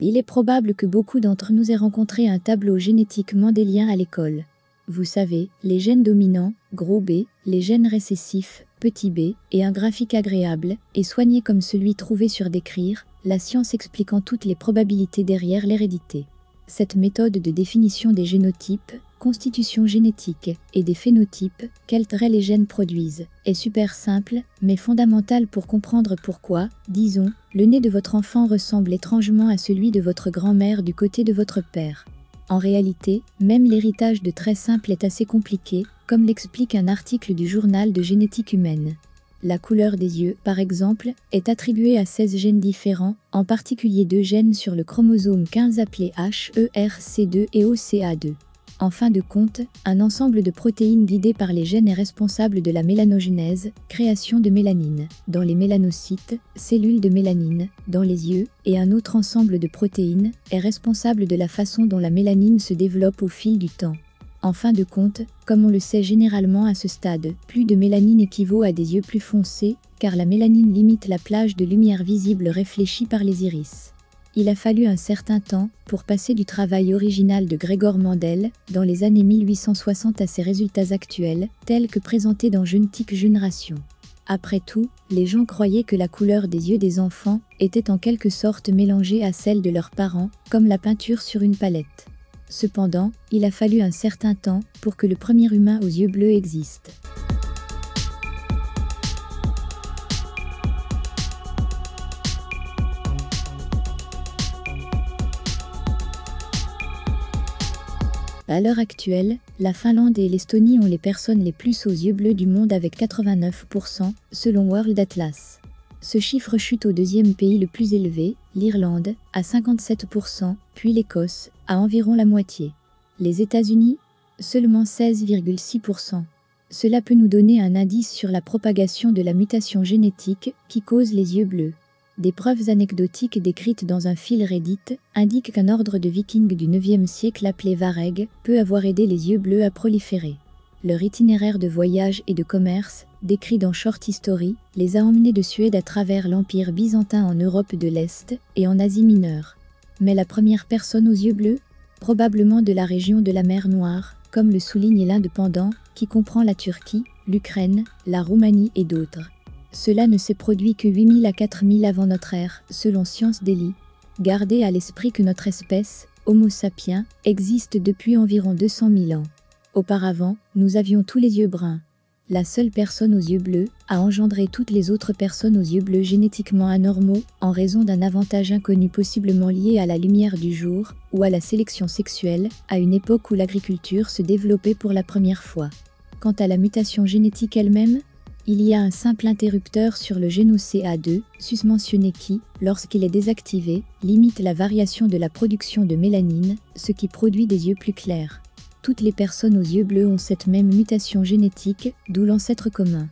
Il est probable que beaucoup d'entre nous aient rencontré un tableau génétique mendélien à l'école. Vous savez, les gènes dominants, gros B, les gènes récessifs, petit b, et un graphique agréable, et soigné comme celui trouvé sur Décrire, la science expliquant toutes les probabilités derrière l'hérédité. Cette méthode de définition des génotypes, constitution génétique, et des phénotypes, quels traits les gènes produisent, est super simple, mais fondamentale pour comprendre pourquoi, disons, le nez de votre enfant ressemble étrangement à celui de votre grand-mère du côté de votre père. En réalité, même l'héritage de traits simples est assez compliqué, comme l'explique un article du journal de génétique humaine. La couleur des yeux, par exemple, est attribuée à 16 gènes différents, en particulier 2 gènes sur le chromosome 15 appelés HERC2 et OCA2. En fin de compte, un ensemble de protéines guidées par les gènes est responsable de la mélanogenèse, création de mélanine, dans les mélanocytes, cellules de mélanine, dans les yeux, et un autre ensemble de protéines est responsable de la façon dont la mélanine se développe au fil du temps. En fin de compte, comme on le sait généralement à ce stade, plus de mélanine équivaut à des yeux plus foncés, car la mélanine limite la plage de lumière visible réfléchie par les iris. Il a fallu un certain temps pour passer du travail original de Gregor Mendel, dans les années 1860 à ses résultats actuels, tels que présentés dans Genetic Generation. Après tout, les gens croyaient que la couleur des yeux des enfants était en quelque sorte mélangée à celle de leurs parents, comme la peinture sur une palette. Cependant, il a fallu un certain temps pour que le premier humain aux yeux bleus existe. À l'heure actuelle, la Finlande et l'Estonie ont les personnes les plus aux yeux bleus du monde avec 89%, selon World Atlas. Ce chiffre chute au deuxième pays le plus élevé, l'Irlande, à 57%, puis l'Écosse, à environ la moitié. Les États-Unis, seulement 16,6%. Cela peut nous donner un indice sur la propagation de la mutation génétique qui cause les yeux bleus. Des preuves anecdotiques décrites dans un fil Reddit indiquent qu'un ordre de vikings du IXe siècle appelé Vareg peut avoir aidé les yeux bleus à proliférer. Leur itinéraire de voyage et de commerce, décrit dans Short History, les a emmenés de Suède à travers l'Empire byzantin en Europe de l'Est et en Asie mineure. Mais la première personne aux yeux bleus? Probablement de la région de la mer Noire, comme le souligne l'Indépendant, qui comprend la Turquie, l'Ukraine, la Roumanie et d'autres. Cela ne s'est produit que 8000 à 4000 avant notre ère, selon Science Daily. Gardez à l'esprit que notre espèce, Homo sapiens, existe depuis environ 200 000 ans. Auparavant, nous avions tous les yeux bruns. La seule personne aux yeux bleus a engendré toutes les autres personnes aux yeux bleus génétiquement anormaux en raison d'un avantage inconnu possiblement lié à la lumière du jour ou à la sélection sexuelle, à une époque où l'agriculture se développait pour la première fois. Quant à la mutation génétique elle-même, il y a un simple interrupteur sur le gène OCA2, susmentionné qui, lorsqu'il est désactivé, limite la variation de la production de mélanine, ce qui produit des yeux plus clairs. Toutes les personnes aux yeux bleus ont cette même mutation génétique, d'où l'ancêtre commun.